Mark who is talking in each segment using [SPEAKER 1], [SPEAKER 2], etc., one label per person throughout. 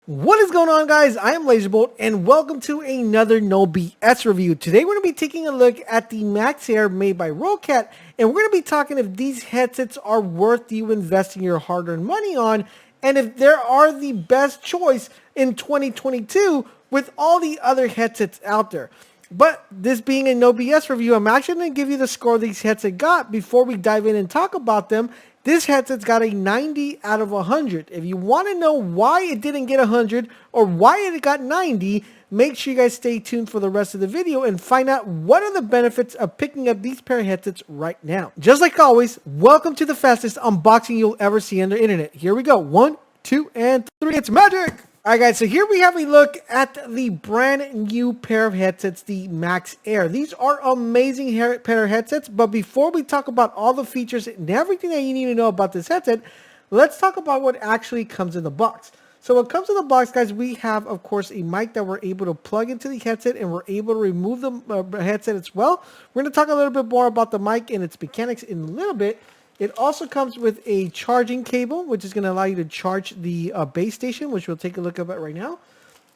[SPEAKER 1] What is going on, guys? I am LaserBolt and welcome to another No BS review. Today we're going to be taking a look at the Max Air made by Roccat, and we're going to be talking if these headsets are worth you investing your hard-earned money on, and if they are the best choice in 2022 with all the other headsets out there. But this being a No BS review, I'm actually going to give you the score these headsets got before we dive in and talk about them. This headset's got a 90 out of 100. If you want to know why it didn't get 100 or why it got 90, make sure you guys stay tuned for the rest of the video and find out what are the benefits of picking up these pair of headsets right now. Just like always, welcome to the fastest unboxing you'll ever see on the internet. Here we go. 1, 2, and 3. It's magic! Alright guys, so here we have a look at the brand new pair of headsets, the Max Air. These are amazing pair of headsets, but before we talk about all the features and everything that you need to know about this headset, let's talk about what actually comes in the box. So what comes in the box, guys, we have, of course, a mic that we're able to plug into the headset, and we're able to remove the headset as well. We're going to talk a little bit more about the mic and its mechanics in a little bit. It also comes with a charging cable, which is going to allow you to charge the base station, which we'll take a look at right now.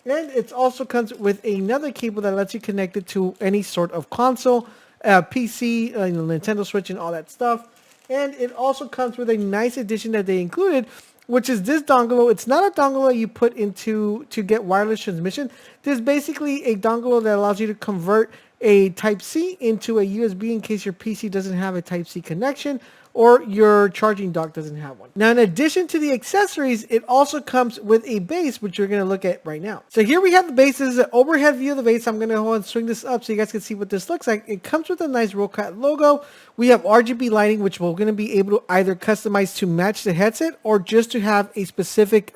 [SPEAKER 1] And it also comes with another cable that lets you connect it to any sort of console, PC, Nintendo Switch, and all that stuff. And it also comes with a nice addition that they included, which is this dongle. It's not a dongle that you put into to get wireless transmission. This is basically a dongle that allows you to convert a Type-C into a USB in case your PC doesn't have a Type-C connection or your charging dock doesn't have one. Now, in addition to the accessories, it also comes with a base, which we're going to look at right now. So here we have the base. This is an overhead view of the base. I'm going to go ahead and swing this up so you guys can see what this looks like. It comes with a nice Roccat logo. We have RGB lighting, which we're going to be able to either customize to match the headset or just to have a specific,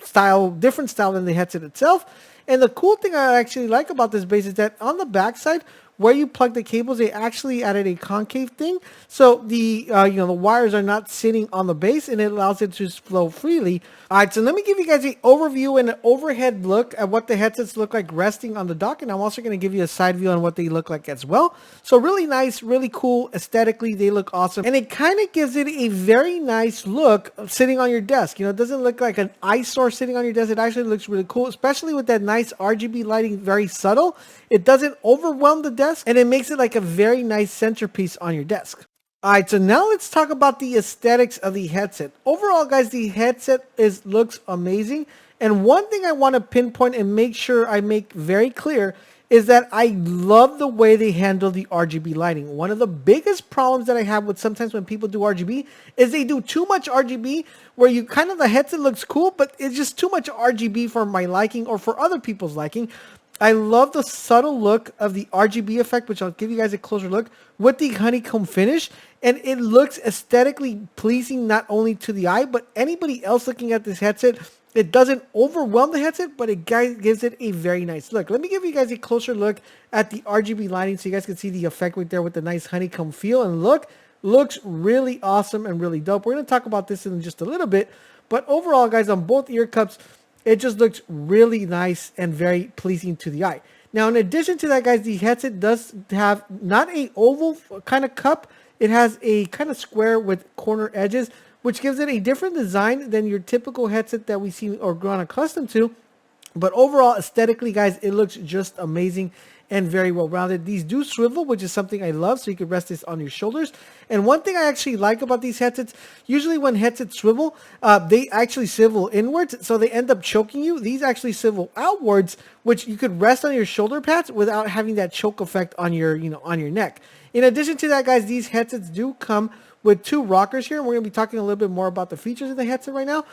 [SPEAKER 1] style, different style than the headset itself. And the cool thing I actually like about this base is that on the back side, where you plug the cables, they actually added a concave thing, so the the wires are not sitting on the base, and it allows it to flow freely. All right, so let me give you guys an overview and an overhead look at what the headsets look like resting on the dock, and I'm also going to give you a side view on what they look like as well. So really nice, really cool aesthetically, they look awesome, and it kind of gives it a very nice look sitting on your desk. It doesn't look like an eyesore sitting on your desk. It actually looks really cool, especially with that nice RGB lighting, very subtle. It doesn't overwhelm the desk, and it makes it like a very nice centerpiece on your desk. Alright, so now let's talk about the aesthetics of the headset. Overall, guys, the headset looks amazing, and one thing I want to pinpoint and make sure I make very clear is that I love the way they handle the RGB lighting. One of the biggest problems that I have with sometimes when people do RGB is they do too much RGB, where the headset looks cool, but it's just too much RGB for my liking or for other people's liking. I love the subtle look of the RGB effect, which I'll give you guys a closer look, with the honeycomb finish. And it looks aesthetically pleasing not only to the eye, but anybody else looking at this headset. It doesn't overwhelm the headset, but it gives it a very nice look. Let me give you guys a closer look at the RGB lighting so you guys can see the effect right there with the nice honeycomb feel and look. Looks really awesome and really dope. We're going to talk about this in just a little bit. But overall, guys, on both ear cups, it just looks really nice and very pleasing to the eye. Now, in addition to that, guys, the headset does have not a oval kind of cup. It has a kind of square with corner edges, which gives it a different design than your typical headset that we see or grown accustomed to. But overall, aesthetically, guys, it looks just amazing and very well rounded. These do swivel, which is something I love, so you can rest this on your shoulders. And one thing I actually like about these headsets, usually when headsets swivel, they actually swivel inwards, so they end up choking you. These actually swivel outwards, which you could rest on your shoulder pads without having that choke effect on your, on your neck. In addition to that, guys, these headsets do come with 2 rockers here, and we're going to be talking a little bit more about the features of the headset right now.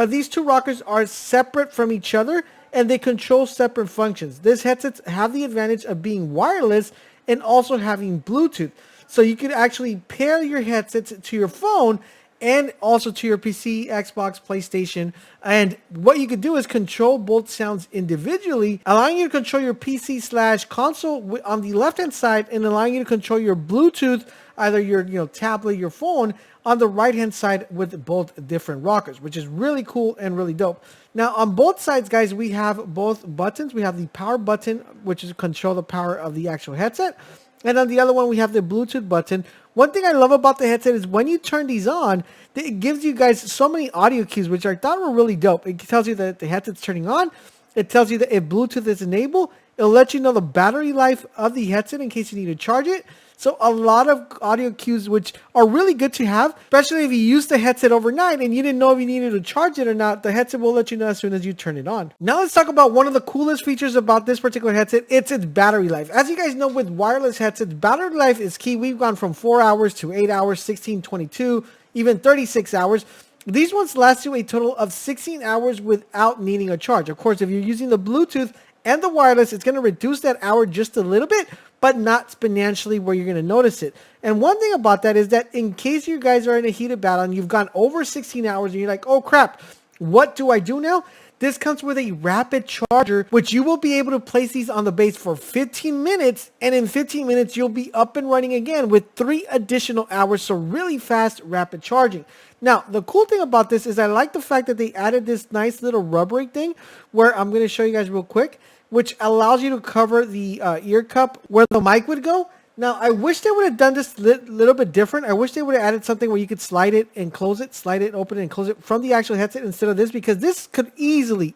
[SPEAKER 1] These 2 rockers are separate from each other, and they control separate functions. These headsets have the advantage of being wireless and also having Bluetooth. So you can actually pair your headsets to your phone and also to your PC, Xbox, PlayStation. And what you could do is control both sounds individually, allowing you to control your PC/console on the left-hand side and allowing you to control your Bluetooth, either your tablet, your phone, on the right-hand side with both different rockers, which is really cool and really dope. Now, on both sides, guys, we have both buttons. We have the power button, which is control the power of the actual headset. And on the other one, we have the Bluetooth button. One thing I love about the headset is when you turn these on, it gives you guys so many audio cues, which I thought were really dope. It tells you that the headset's turning on. It tells you that if Bluetooth is enabled, it'll let you know the battery life of the headset in case you need to charge it. So a lot of audio cues, which are really good to have, especially if you use the headset overnight and you didn't know if you needed to charge it or not. The headset will let you know as soon as you turn it on. Now let's talk about one of the coolest features about this particular headset. It's its battery life. As you guys know, with wireless headsets, battery life is key. We've gone from 4 hours to 8 hours, 16, 22, even 36 hours. These ones last you a total of 16 hours without needing a charge. Of course, if you're using the Bluetooth and the wireless, it's going to reduce that hour just a little bit, but not exponentially where you're going to notice it. And one thing about that is that in case you guys are in a heated battle and you've gone over 16 hours and you're like, oh crap, what do I do now? This comes with a rapid charger, which you will be able to place these on the base for 15 minutes. And in 15 minutes, you'll be up and running again with 3 additional hours. So really fast, rapid charging. Now, the cool thing about this is I like the fact that they added this nice little rubbery thing where I'm going to show you guys real quick, which allows you to cover the ear cup where the mic would go. Now, I wish they would have done this little bit different. I wish they would have added something where you could slide it and close it, slide it, open it, and close it from the actual headset instead of this, because this could easily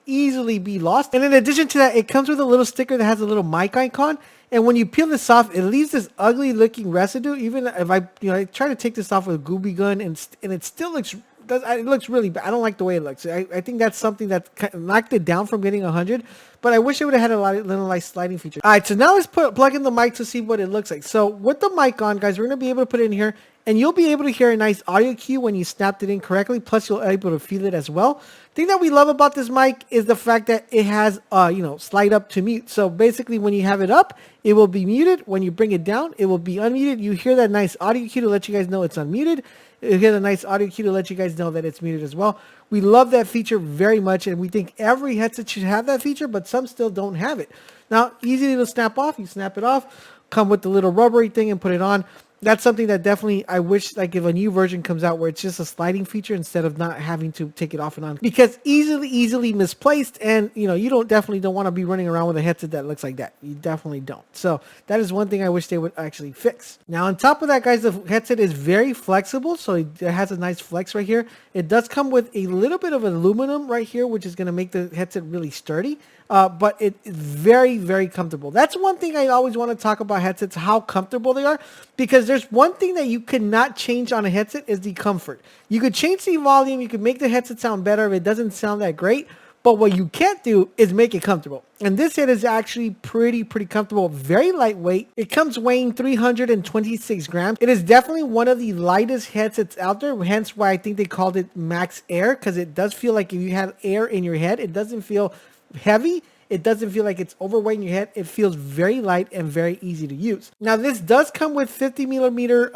[SPEAKER 1] be lost. And in addition to that, it comes with a little sticker that has a little mic icon. And when you peel this off, it leaves this ugly looking residue. Even if I try to take this off with a Gooby gun and it still looks, it looks really bad. I don't like the way it looks. I think that's something that kind of knocked it down from getting 100. But I wish it would have had a little nice sliding feature. All right, so now let's plug in the mic to see what it looks like. So with the mic on, guys, we're going to be able to put it in here. And you'll be able to hear a nice audio cue when you snapped it in correctly. Plus, you'll be able to feel it as well. The thing that we love about this mic is the fact that it has, slide up to mute. So basically, when you have it up, it will be muted. When you bring it down, it will be unmuted. You hear that nice audio cue to let you guys know it's unmuted. You hear the nice audio cue to let you guys know that it's muted as well. We love that feature very much, and we think every headset should have that feature, but some still don't have it. Now, easy to snap off. You snap it off, come with the little rubbery thing and put it on. That's something that definitely I wish, like, if a new version comes out where it's just a sliding feature instead of not having to take it off and on, because easily misplaced, and you definitely don't want to be running around with a headset that looks like that. You definitely don't. So that is one thing I wish they would actually fix. Now, on top of that, guys, the headset is very flexible, so it has a nice flex right here. It does come with a little bit of aluminum right here, which is going to make the headset really sturdy. But it is very comfortable. That's one thing I always want to talk about headsets, how comfortable they are, because there's one thing that you cannot change on a headset is the comfort. You could change the volume, you could make the headset sound better if it doesn't sound that great, but what you can't do is make it comfortable. And this head is actually pretty comfortable, very lightweight. It comes weighing 326 grams. It is definitely one of the lightest headsets out there, hence why I think they called it Max Air, because it does feel like if you have air in your head, it doesn't feel heavy. It doesn't feel like it's overweight in your head. It feels very light and very easy to use. Now, this does come with 50 millimeter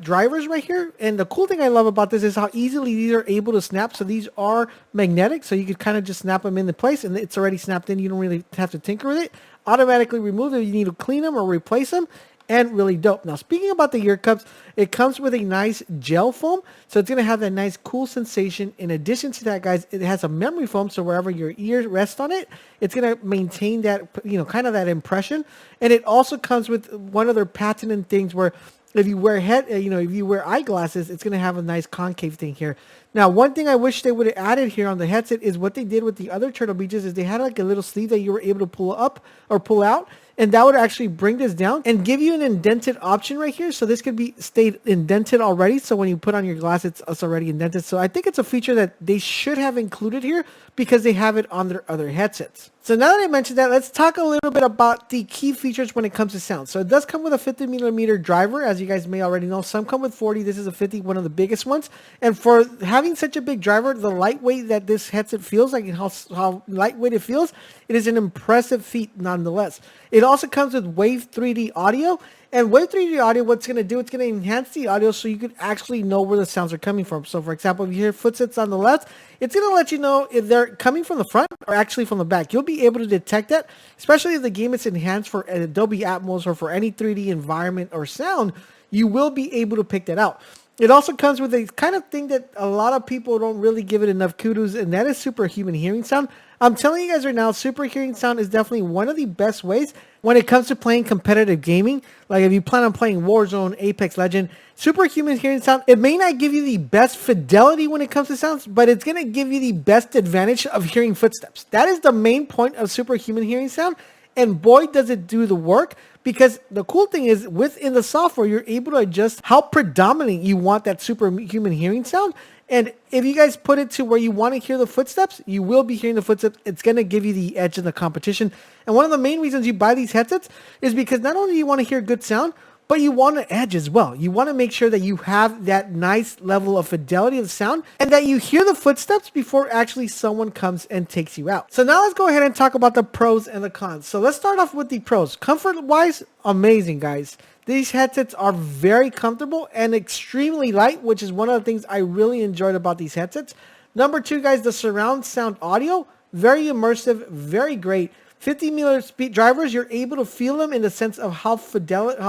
[SPEAKER 1] drivers right here. And the cool thing I love about this is how easily these are able to snap. So these are magnetic. So you could kind of just snap them into place and it's already snapped in. You don't really have to tinker with it. Automatically remove them if you need to clean them or replace them. And really dope. Now, speaking about the ear cups, it comes with a nice gel foam. So it's going to have that nice cool sensation. In addition to that, guys, it has a memory foam. So wherever your ears rest on it, it's going to maintain that, kind of that impression. And it also comes with one of their patented things where if you wear if you wear eyeglasses, it's going to have a nice concave thing here. Now, one thing I wish they would have added here on the headset is what they did with the other Turtle Beaches is they had like a little sleeve that you were able to pull up or pull out. And that would actually bring this down and give you an indented option right here. So this could be stayed indented already. So when you put on your glass, it's already indented. So I think it's a feature that they should have included here because they have it on their other headsets. So now that I mentioned that, let's talk a little bit about the key features when it comes to sound. So it does come with a 50 millimeter driver, as you guys may already know. Some come with 40. This is a 50, one of the biggest ones. And for having such a big driver, the lightweight that this headset feels like and how lightweight it feels, it is an impressive feat nonetheless. It also comes with Wave 3D audio. And Wave 3D audio, what's going to do, it's going to enhance the audio so you could actually know where the sounds are coming from. So for example, if you hear footsteps on the left, it's going to let you know if they're coming from the front or actually from the back. You'll be able to detect that, especially if the game is enhanced for Adobe Atmos or for any 3D environment or sound, you will be able to pick that out. It also comes with a kind of thing that a lot of people don't really give it enough kudos, and that is Superhuman Hearing sound. I'm telling you guys right now, Super Hearing sound is definitely one of the best ways when it comes to playing competitive gaming. Like if you plan on playing Warzone, Apex Legend, Superhuman Hearing sound, it may not give you the best fidelity when it comes to sounds, but it's going to give you the best advantage of hearing footsteps. That is the main point of Superhuman Hearing sound. And boy, does it do the work, because the cool thing is within the software, you're able to adjust how predominant you want that superhuman hearing sound. And if you guys put it to where you want to hear the footsteps, you will be hearing the footsteps. It's going to give you the edge in the competition. And one of the main reasons you buy these headsets is because not only do you want to hear good sound, but you want an edge as well. You want to make sure that you have that nice level of fidelity of the sound and that you hear the footsteps before actually someone comes and takes you out. So now let's go ahead and talk about the pros and the cons. So let's start off with the pros. Comfort-wise, amazing, guys. These headsets are very comfortable and extremely light, which is one of the things I really enjoyed about these headsets. Number two, guys, the surround sound audio, very immersive, very great. 50mm speed drivers, you're able to feel them in the sense of how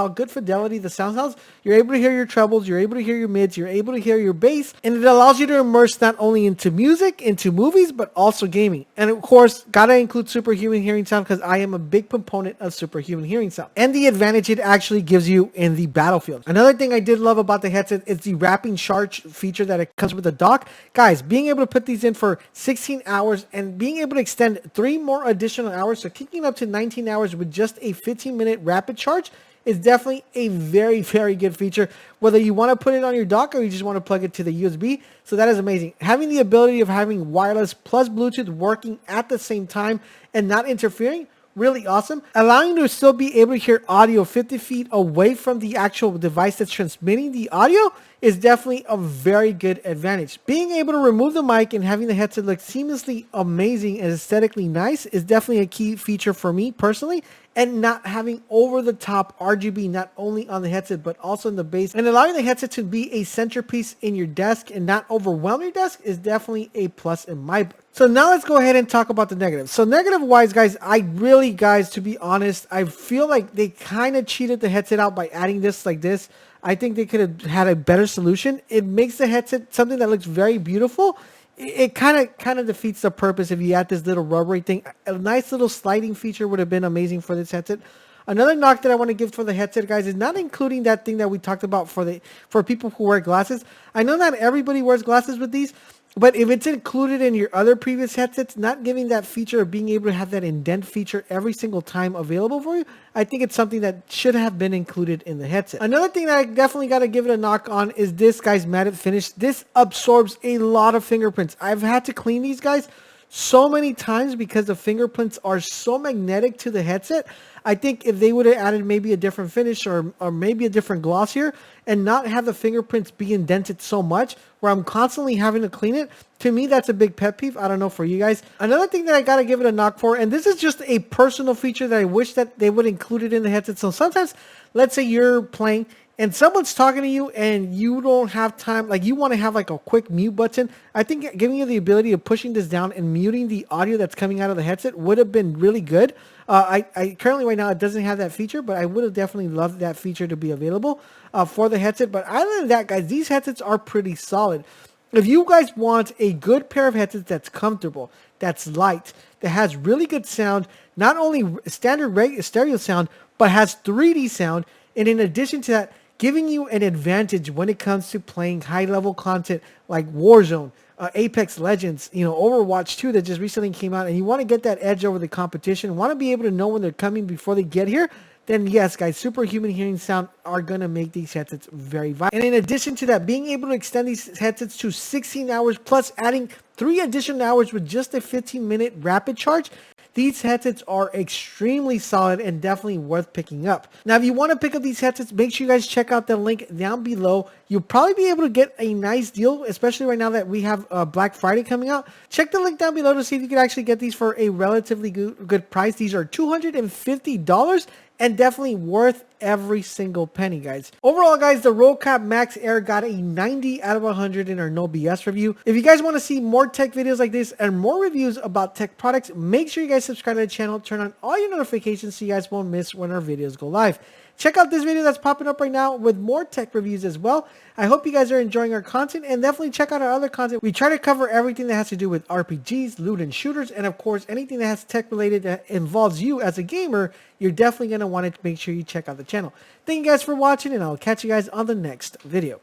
[SPEAKER 1] good fidelity the sound sounds. You're able to hear your trebles, you're able to hear your mids, you're able to hear your bass, and it allows you to immerse not only into music, into movies, but also gaming. And of course, gotta include Superhuman Hearing sound because I am a big proponent of Superhuman Hearing sound and the advantage it actually gives you in the battlefield. Another thing I did love about the headset is the wrapping charge feature that it comes with the dock. Guys, being able to put these in for 16 hours and being able to extend 3 more additional hours, so kicking up to 19 hours with just a 15-minute rapid charge is definitely a very, very good feature, whether you want to put it on your dock or you just want to plug it to the USB. So that is amazing. Having the ability of having wireless plus Bluetooth working at the same time and not interfering, really awesome. Allowing you to still be able to hear audio 50 feet away from the actual device that's transmitting the audio is definitely a very good advantage. Being able to remove the mic and having the headset look seamlessly amazing and aesthetically nice is definitely a key feature for me personally. And not having over-the-top RGB not only on the headset but also in the base, and allowing the headset to be a centerpiece in your desk and not overwhelm your desk is definitely a plus in my book. So now let's go ahead and talk about the negatives. So negative-wise, guys, to be honest, I feel like they kind of cheated the headset out by adding this like this. I think they could have had a better solution. It makes the headset something that looks very beautiful. It kind of defeats the purpose if you add this little rubbery thing. A nice little sliding feature would have been amazing for this headset. Another knock that I want to give for the headset, guys, is not including that thing that we talked about for people who wear glasses. I know not everybody wears glasses with these, but if it's included in your other previous headsets, not giving that feature of being able to have that indent feature every single time available for you, I think it's something that should have been included in the headset. Another thing that I definitely got to give it a knock on is this, guys, matte finish. This absorbs a lot of fingerprints. I've had to clean these guys so many times because the fingerprints are so magnetic to the headset. I think if they would have added maybe a different finish or maybe a different gloss here and not have the fingerprints be indented so much where I'm constantly having to clean it, to me, that's a big pet peeve. I don't know for you guys. Another thing that I got to give it a knock for, and this is just a personal feature that I wish that they would include it in the headset. So sometimes, let's say you're playing and someone's talking to you and you don't have time, like you want to have like a quick mute button. I think giving you the ability of pushing this down and muting the audio that's coming out of the headset would have been really good. I currently right now it doesn't have that feature, but I would have definitely loved that feature to be available for the headset. But other than that, guys, these headsets are pretty solid. If you guys want a good pair of headsets that's comfortable, that's light, that has really good sound, not only standard stereo sound, but has 3D sound, and in addition to that, giving you an advantage when it comes to playing high-level content like Warzone, Apex Legends, Overwatch 2 that just recently came out, and you want to get that edge over the competition, want to be able to know when they're coming before they get here, then yes, guys, Superhuman Hearing sound are going to make these headsets very viable. And in addition to that, being able to extend these headsets to 16 hours plus adding 3 additional hours with just a 15-minute rapid charge, these headsets are extremely solid and definitely worth picking up. Now, if you want to pick up these headsets, make sure you guys check out the link down below. You'll probably be able to get a nice deal, especially right now that we have Black Friday coming out. Check the link down below to see if you can actually get these for a relatively good price. These are $250 and definitely worth every single penny, guys. Overall, guys, the Roccat Max Air got a 90 out of 100 in our No BS review. If you guys want to see more tech videos like this and more reviews about tech products, make sure you guys subscribe to the channel, turn on all your notifications so you guys won't miss when our videos go live. check out this video that's popping up right now with more tech reviews as well. I hope you guys are enjoying our content, and definitely check out our other content. We try to cover everything that has to do with RPGs, loot and shooters, and of course anything that has tech related that involves you as a gamer. You're definitely going to want to make sure you check out the channel. Thank you guys for watching, and I'll catch you guys on the next video.